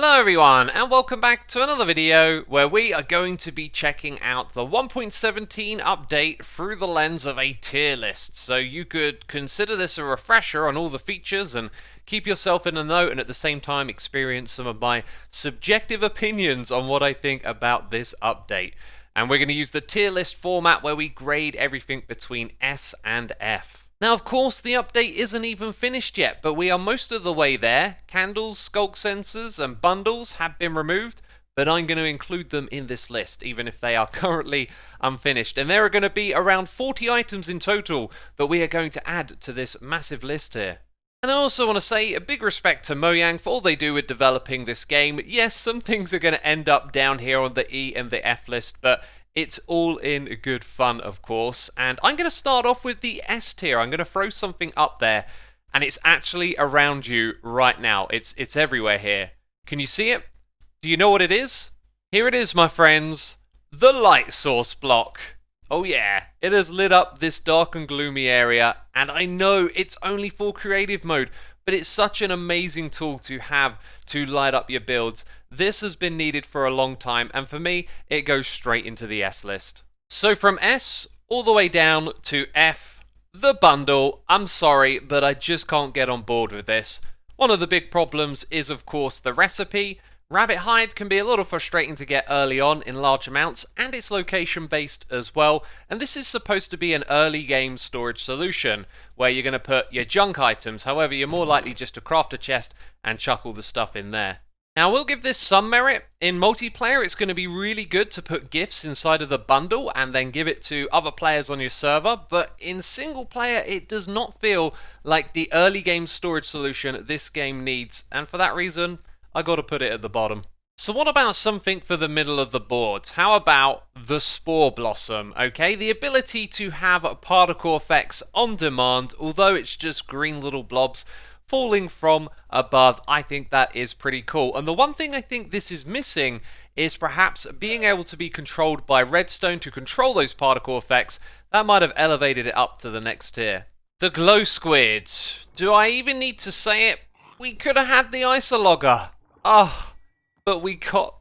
Hello everyone, and welcome back to another video where we are going to be checking out the 1.17 update through the lens of a tier list. So you could consider this a refresher on all the features and keep yourself in the know, and at the same time experience some of my subjective opinions on what I think about this update. And we're going to use the tier list format where we grade everything between S and F. Now, of course, the update isn't even finished yet, but we are most of the way there. Candles, sculk sensors, and bundles have been removed, but I'm going to include them in this list, even if they are currently unfinished. And there are going to be around 40 items in total that we are going to add to this massive list here. And I also want to say a big respect to Mojang for all they do with developing this game. Yes, some things are going to end up down here on the E and the F list, but it's all in good fun, of course. And I'm going to start off with the S tier. I'm going to throw something up there, and it's actually around you right now. It's everywhere here. Can you see it? Do you know what it is? Here it is, my friends. The light source block. Oh yeah, it has lit up this dark and gloomy area, and I know it's only for creative mode, but it's such an amazing tool to have to light up your builds. This has been needed for a long time, and for me, it goes straight into the S list. So from S all the way down to F, the bundle. I'm sorry, but I just can't get on board with this. One of the big problems is, of course, the recipe. Rabbit hide can be a little frustrating to get early on in large amounts, and it's location based as well, and this is supposed to be an early game storage solution where you're going to put your junk items. However, you're more likely just to craft a chest and chuck all the stuff in there. Now, we'll give this some merit. In multiplayer, it's going to be really good to put gifts inside of the bundle and then give it to other players on your server, but in single player, it does not feel like the early game storage solution this game needs, and for that reason, I got to put it at the bottom. So what about something for the middle of the board? How about the Spore Blossom, okay? The ability to have particle effects on demand, although it's just green little blobs falling from above. I think that is pretty cool. And the one thing I think this is missing is perhaps being able to be controlled by redstone to control those particle effects. That might have elevated it up to the next tier. The glow squids. Do I even need to say it? We could have had the isologger. Oh, but we got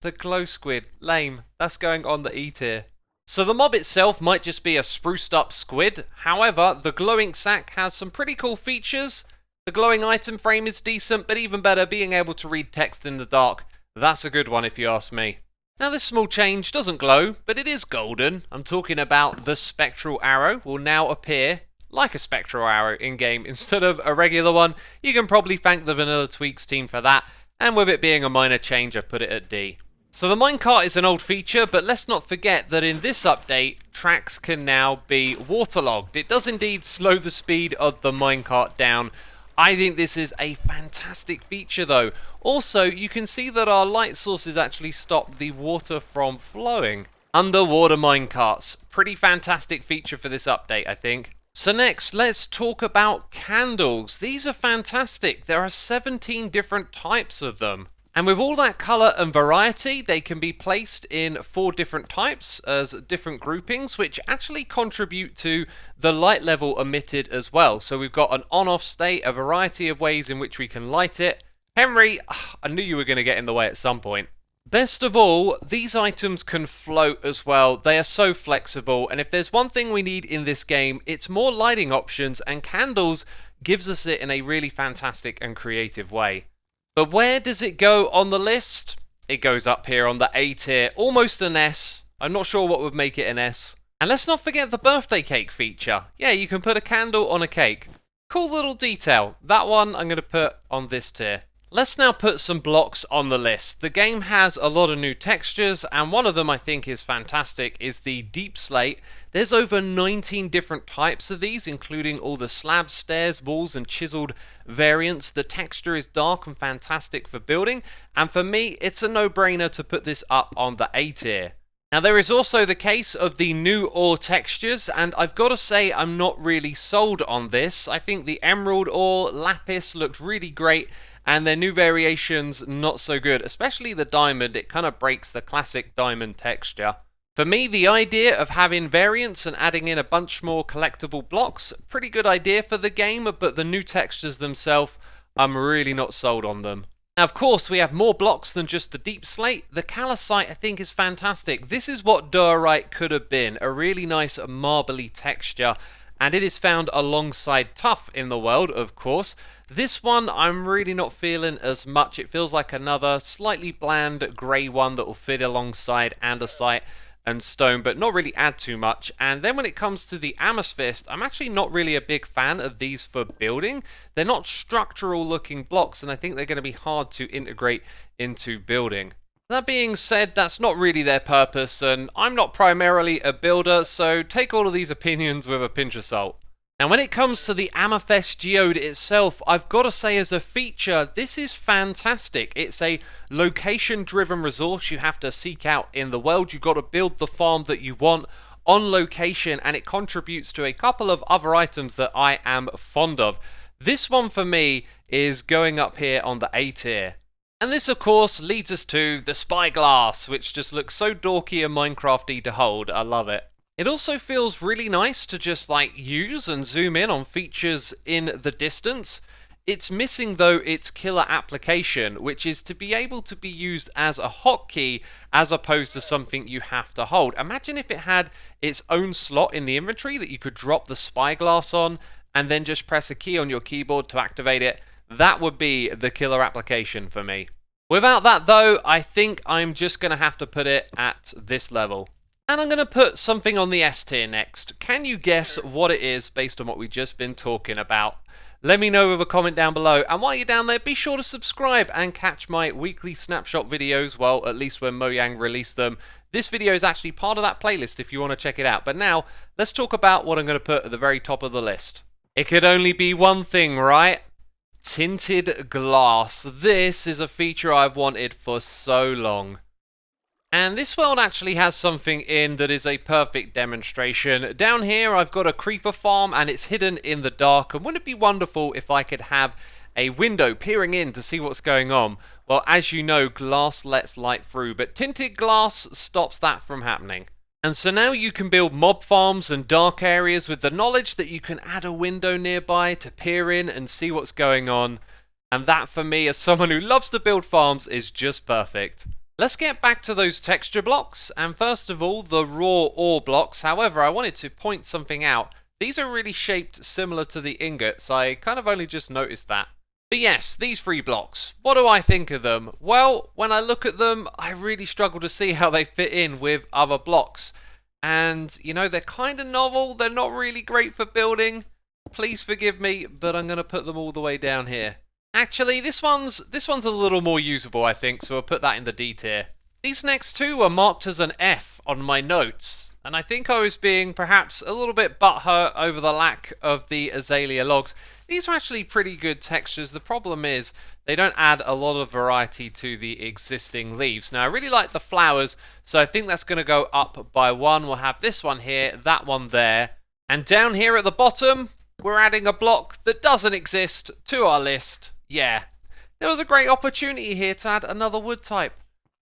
the glow squid. Lame. That's going on the E tier. So the mob itself might just be a spruced up squid. However, the glowing sack has some pretty cool features. The glowing item frame is decent, but even better, being able to read text in the dark. That's a good one if you ask me. Now, this small change doesn't glow, but it is golden. I'm talking about the Spectral Arrow will now appear like a Spectral Arrow in-game instead of a regular one. You can probably thank the Vanilla Tweaks team for that, and with it being a minor change, I've put it at D. So the minecart is an old feature, but let's not forget that in this update, tracks can now be waterlogged. It does indeed slow the speed of the minecart down. I think this is a fantastic feature though. Also, you can see that our light sources actually stop the water from flowing. Underwater minecarts. Pretty fantastic feature for this update, I think. So next, let's talk about candles. These are fantastic. There are 17 different types of them. And with all that colour and variety, they can be placed in 4 different types as different groupings, which actually contribute to the light level emitted as well. So we've got an on-off state, a variety of ways in which we can light it. Henry, I knew you were going to get in the way at some point. Best of all, these items can float as well. They are so flexible, and if there's one thing we need in this game, it's more lighting options, and candles gives us it in a really fantastic and creative way. But where does it go on the list? It goes up here on the A tier, almost an S. I'm not sure what would make it an S. And let's not forget the birthday cake feature. Yeah, you can put a candle on a cake. Cool little detail. That one I'm going to put on this tier. Let's now put some blocks on the list. The game has a lot of new textures, and one of them I think is fantastic is the deep slate. There's over 19 different types of these, including all the slabs, stairs, walls, and chiseled variants. The texture is dark and fantastic for building, and for me, it's a no-brainer to put this up on the A tier. Now, there is also the case of the new ore textures, and I've got to say I'm not really sold on this. I think the emerald ore, lapis looked really great, and their new variations not so good, especially the diamond. It kind of breaks the classic diamond texture. For me, the idea of having variants and adding in a bunch more collectible blocks, pretty good idea for the game, but the new textures themselves, I'm really not sold on them. Now, of course, we have more blocks than just the deep slate. The calcite, I think, is fantastic. This is what diorite could have been, a really nice marbly texture, and it is found alongside tuff in the world, of course. This one, I'm really not feeling as much. It feels like another slightly bland grey one that will fit alongside andesite and stone, but not really add too much. And then when it comes to the amethyst, I'm actually not really a big fan of these for building. They're not structural looking blocks, and I think they're going to be hard to integrate into building. That being said, that's not really their purpose, and I'm not primarily a builder, so take all of these opinions with a pinch of salt. Now, when it comes to the Amethyst Geode itself, I've got to say as a feature, this is fantastic. It's a location-driven resource you have to seek out in the world. You've got to build the farm that you want on location, and it contributes to a couple of other items that I am fond of. This one for me is going up here on the A tier. And this, of course, leads us to the spyglass, which just looks so dorky and Minecrafty to hold. I love it. It also feels really nice to just like use and zoom in on features in the distance. It's missing though its killer application, which is to be able to be used as a hotkey as opposed to something you have to hold. Imagine if it had its own slot in the inventory that you could drop the spyglass on and then just press a key on your keyboard to activate it. That would be the killer application for me. Without that though, I think I'm just going to have to put it at this level. And I'm going to put something on the S tier next. Can you guess what it is based on what we've just been talking about? Let me know with a comment down below. And while you're down there, be sure to subscribe and catch my weekly Snapshot videos. Well, at least when Mojang released them. This video is actually part of that playlist if you want to check it out. But now, let's talk about what I'm going to put at the very top of the list. It could only be one thing, right? Tinted Glass. This is a feature I've wanted for so long. And this world actually has something in that is a perfect demonstration. Down here I've got a creeper farm and it's hidden in the dark, and wouldn't it be wonderful if I could have a window peering in to see what's going on? Well, as you know, glass lets light through, but tinted glass stops that from happening. And so now you can build mob farms and dark areas with the knowledge that you can add a window nearby to peer in and see what's going on. And that for me, as someone who loves to build farms, is just perfect. Let's get back to those texture blocks, and first of all, the raw ore blocks. However, I wanted to point something out. These are really shaped similar to the ingots. I kind of only just noticed that. But yes, these three blocks. What do I think of them? Well, when I look at them, I really struggle to see how they fit in with other blocks. And, you know, they're kind of novel. They're not really great for building. Please forgive me, but I'm going to put them all the way down here. Actually, this one's a little more usable, I think, so I'll put that in the D tier. These next two are marked as an F on my notes, and I think I was being perhaps a little bit butthurt over the lack of the azalea logs. These are actually pretty good textures. The problem is they don't add a lot of variety to the existing leaves. Now, I really like the flowers, so I think that's going to go up by one. We'll have this one here, that one there, and down here at the bottom, we're adding a block that doesn't exist to our list. Yeah, there was a great opportunity here to add another wood type.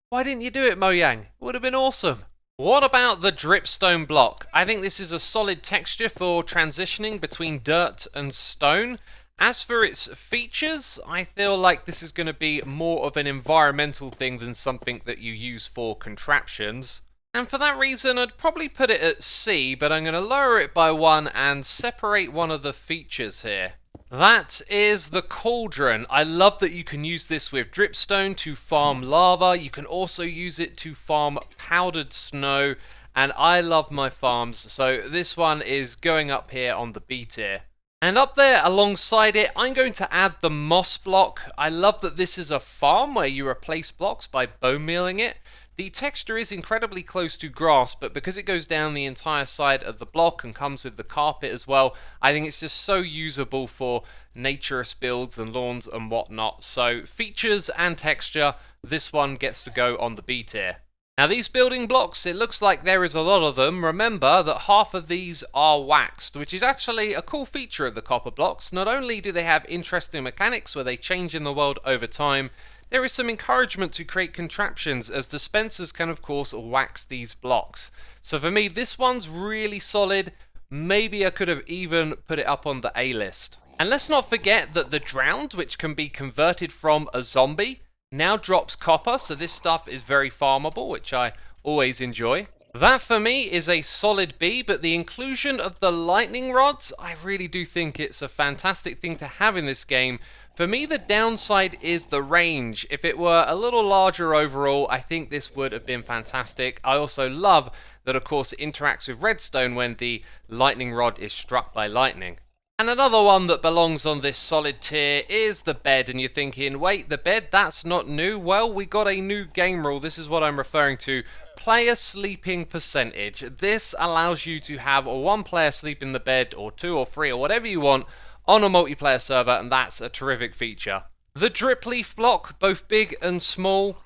Why didn't you do it, Mojang? It would have been awesome. What about the dripstone block? I think this is a solid texture for transitioning between dirt and stone. As for its features, I feel like this is going to be more of an environmental thing than something that you use for contraptions. And for that reason, I'd probably put it at C, but I'm going to lower it by one and separate one of the features here. That is the cauldron. I love that you can use this with dripstone to farm lava. You can also use it to farm powdered snow, and I love my farms, so this one is going up here on the B tier. And up there alongside it, I'm going to add the moss block. I love that this is a farm where you replace blocks by bone mealing it. The texture is incredibly close to grass, but because it goes down the entire side of the block and comes with the carpet as well, I think it's just so usable for naturist builds and lawns and whatnot. So features and texture, this one gets to go on the B tier. Now these building blocks, it looks like there is a lot of them. Remember that half of these are waxed, which is actually a cool feature of the copper blocks. Not only do they have interesting mechanics where they change in the world over time, there is some encouragement to create contraptions, as dispensers can of course wax these blocks. So for me, this one's really solid. Maybe I could have even put it up on the A list. And let's not forget that the drowned, which can be converted from a zombie, now drops copper, so this stuff is very farmable, which I always enjoy. That for me is a solid B, but the inclusion of the lightning rods, I really do think it's a fantastic thing to have in this game. For me, the downside is the range. If it were a little larger overall, I think this would have been fantastic. I also love that, of course, it interacts with redstone when the lightning rod is struck by lightning. And another one that belongs on this solid tier is the bed, and you're thinking, wait, the bed, that's not new? Well, we got a new game rule. This is what I'm referring to. Player sleeping percentage. This allows you to have one player sleep in the bed, or 2 or 3 or whatever you want on a multiplayer server, and that's a terrific feature. The drip leaf block, both big and small,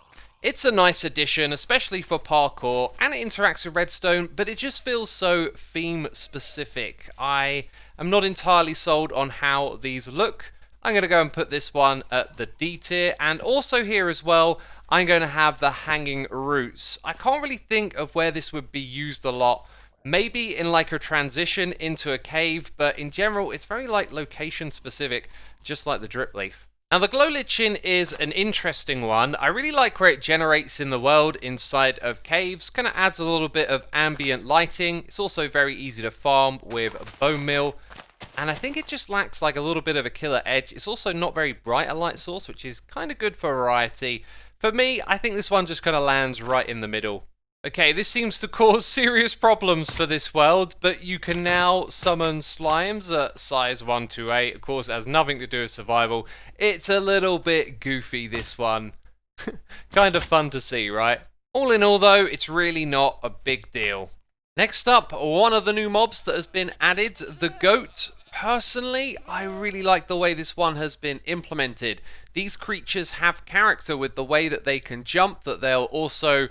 it's a nice addition, especially for parkour, and it interacts with redstone, but it just feels so theme specific. I am not entirely sold on how these look. I'm going to go and put this one at the D tier, and also here as well, I'm going to have the hanging roots. I can't really think of where this would be used a lot. Maybe in like a transition into a cave, but in general, it's very like location specific, just like the drip leaf. Now the glow lichen is an interesting one. I really like where it generates in the world inside of caves. Kind of adds a little bit of ambient lighting. It's also very easy to farm with a bone meal. And I think it just lacks like a little bit of a killer edge. It's also not very bright a light source, which is kind of good for variety. For me, I think this one just kind of lands right in the middle. Okay, this seems to cause serious problems for this world, but you can now summon slimes at size 1 to 8. Of course, it has nothing to do with survival. It's a little bit goofy, this one. Kind of fun to see, right? All in all, though, it's really not a big deal. Next up, one of the new mobs that has been added, the goat. Personally, I really like the way this one has been implemented. These creatures have character with the way that they can jump, that they'll also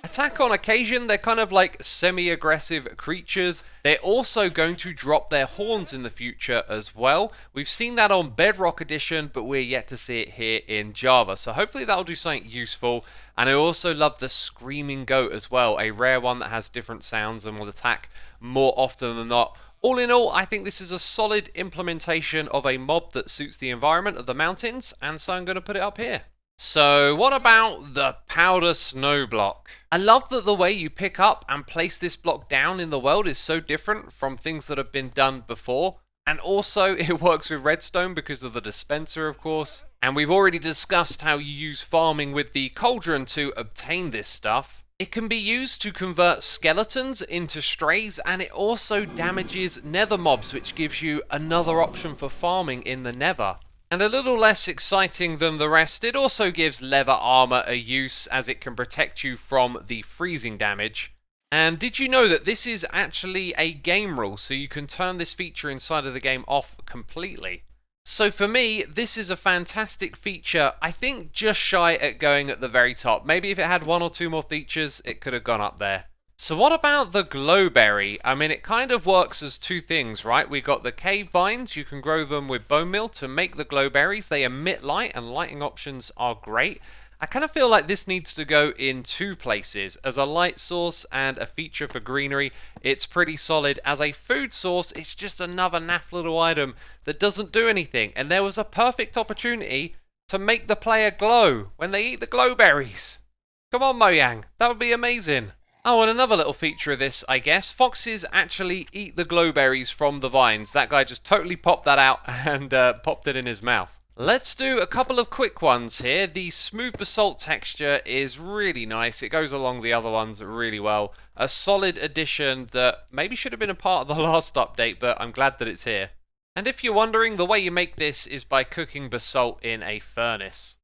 attack on occasion. They're kind of like semi-aggressive creatures. They're also going to drop their horns in the future as well. We've seen that on Bedrock Edition, but we're yet to see it here in Java. So hopefully that'll do something useful. And I also love the screaming goat as well, a rare one that has different sounds and will attack more often than not. All in all, I think this is a solid implementation of a mob that suits the environment of the mountains, and so I'm going to put it up here. So what about the powder snow block? I love that the way you pick up and place this block down in the world is so different from things that have been done before. And also it works with redstone because of the dispenser, of course. And we've already discussed how you use farming with the cauldron to obtain this stuff. It can be used to convert skeletons into strays, and it also damages nether mobs, which gives you another option for farming in the nether. And a little less exciting than the rest, it also gives leather armor a use, as it can protect you from the freezing damage. And did you know that this is actually a game rule, so you can turn this feature inside of the game off completely? So for me, this is a fantastic feature. I think just shy at going at the very top. Maybe if it had 1 or 2 more features, it could have gone up there. So what about the glowberry? I mean, it kind of works as 2 things, right? We got the cave vines. You can grow them with bone meal to make the glowberries. They emit light, and lighting options are great. I kind of feel like this needs to go in 2 places. As a light source and a feature for greenery, it's pretty solid. As a food source, it's just another naff little item that doesn't do anything. And there was a perfect opportunity to make the player glow when they eat the glowberries. Come on, Mojang. That would be amazing. Oh, and another little feature of this, I guess. Foxes actually eat the glowberries from the vines. That guy just totally popped that out and popped it in his mouth. Let's do a couple of quick ones here. The smooth basalt texture is really nice. It goes along the other ones really well. A solid addition that maybe should have been a part of the last update, but I'm glad that it's here. And if you're wondering, the way you make this is by cooking basalt in a furnace.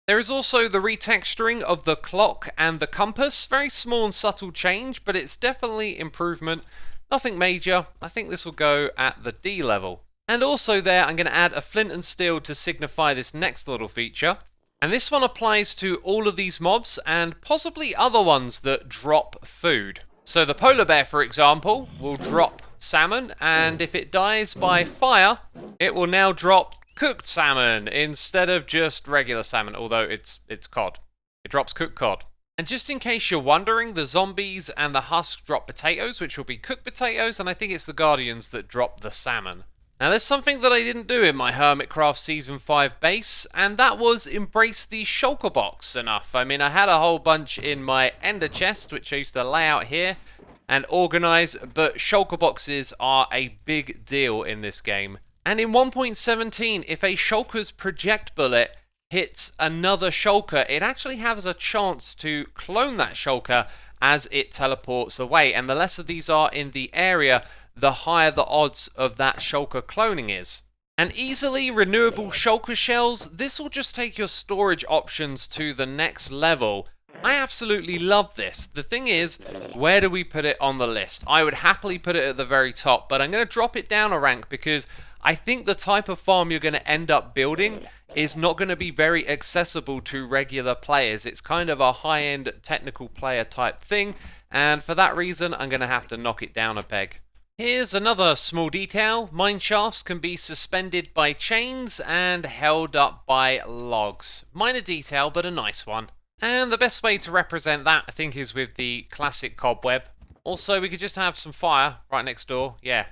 There is also the retexturing of the clock and the compass. Very small and subtle change, but it's definitely improvement. Nothing major. I think this will go at the D level. And also there, I'm going to add a flint and steel to signify this next little feature. And this one applies to all of these mobs and possibly other ones that drop food. So the polar bear, for example, will drop salmon, and if it dies by fire, it will now drop cooked salmon instead of just regular salmon, although it's cod. It drops cooked cod. And just in case you're wondering, the zombies and the husk drop potatoes, which will be cooked potatoes, and I think it's the guardians that drop the salmon. Now there's something that I didn't do in my Hermitcraft Season 5 base, and that was embrace the shulker box enough. I mean, I had a whole bunch in my ender chest, which I used to lay out here and organize, but shulker boxes are a big deal in this game. And in 1.17, if a shulker's project bullet hits another shulker, it actually has a chance to clone that shulker as it teleports away. And the less of these are in the area, the higher the odds of that shulker cloning is. And easily renewable shulker shells, this will just take your storage options to the next level. I absolutely love this. The thing is, where do we put it on the list? I would happily put it at the very top, but I'm going to drop it down a rank because I think the type of farm you're going to end up building is not going to be very accessible to regular players. It's kind of a high-end technical player type thing, and for that reason, I'm going to have to knock it down a peg. Here's another small detail. Mine shafts can be suspended by chains and held up by logs. Minor detail, but a nice one. And the best way to represent that, I think, is with the classic cobweb. Also, we could just have some fire right next door. Yeah.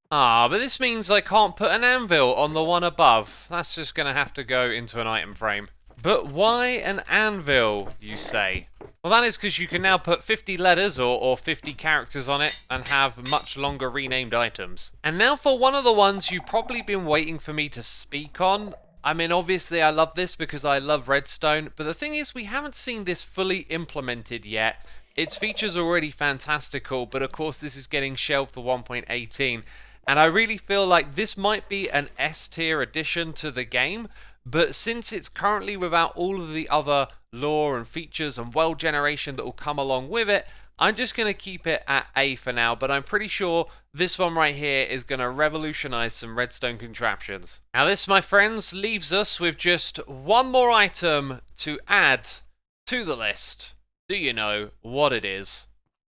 But this means I can't put an anvil on the one above. That's just going to have to go into an item frame. But why an anvil, you say? Well, that is because you can now put 50 letters or 50 characters on it and have much longer renamed items. And now for one of the ones you've probably been waiting for me to speak on. I mean, obviously I love this because I love redstone, but the thing is we haven't seen this fully implemented yet. Its features are already fantastical, but of course this is getting shelved for 1.18. And I really feel like this might be an S tier addition to the game, but since it's currently without all of the other lore and features and world generation that will come along with it, I'm just going to keep it at A for now, but I'm pretty sure this one right here is going to revolutionize some redstone contraptions. Now this, my friends, leaves us with just one more item to add to the list. Do you know what it is?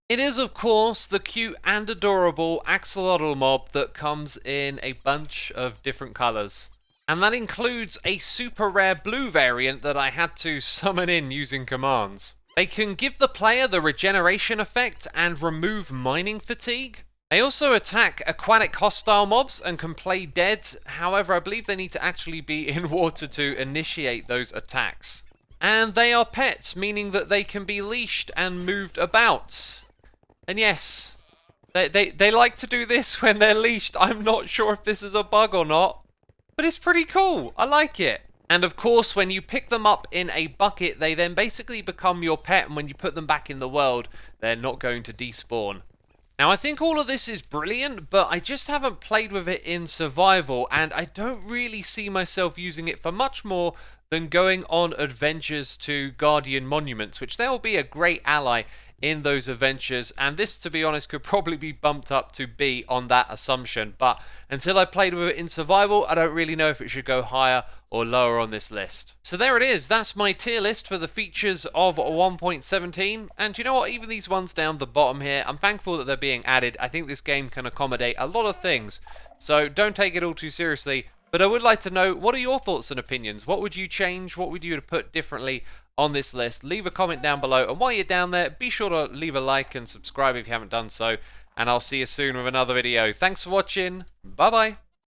It is, of course, the cute and adorable axolotl mob that comes in a bunch of different colors. And that includes a super rare blue variant that I had to summon in using commands. They can give the player the regeneration effect and remove mining fatigue. They also attack aquatic hostile mobs and can play dead. However, I believe they need to actually be in water to initiate those attacks. And they are pets, meaning that they can be leashed and moved about. And yes, they like to do this when they're leashed. I'm not sure if this is a bug or not, but it's pretty cool. I like it. And of course, when you pick them up in a bucket, they then basically become your pet, and when you put them back in the world, they're not going to despawn. Now, I think all of this is brilliant, but I just haven't played with it in survival, and I don't really see myself using it for much more than going on adventures to Guardian Monuments, which they will be a great ally in those adventures, and this, to be honest, could probably be bumped up to B on that assumption, but until I played with it in survival, I don't really know if it should go higher or lower on this list. So there it is, that's my tier list for the features of 1.17, and you know what, even these ones down the bottom here, I'm thankful that they're being added. I think this game can accommodate a lot of things, so don't take it all too seriously, but I would like to know, what are your thoughts and opinions? What would you change? What would you put differently on this list? Leave a comment down below, and while you're down there, be sure to leave a like and subscribe if you haven't done so, and I'll see you soon with another video. Thanks for watching, bye bye.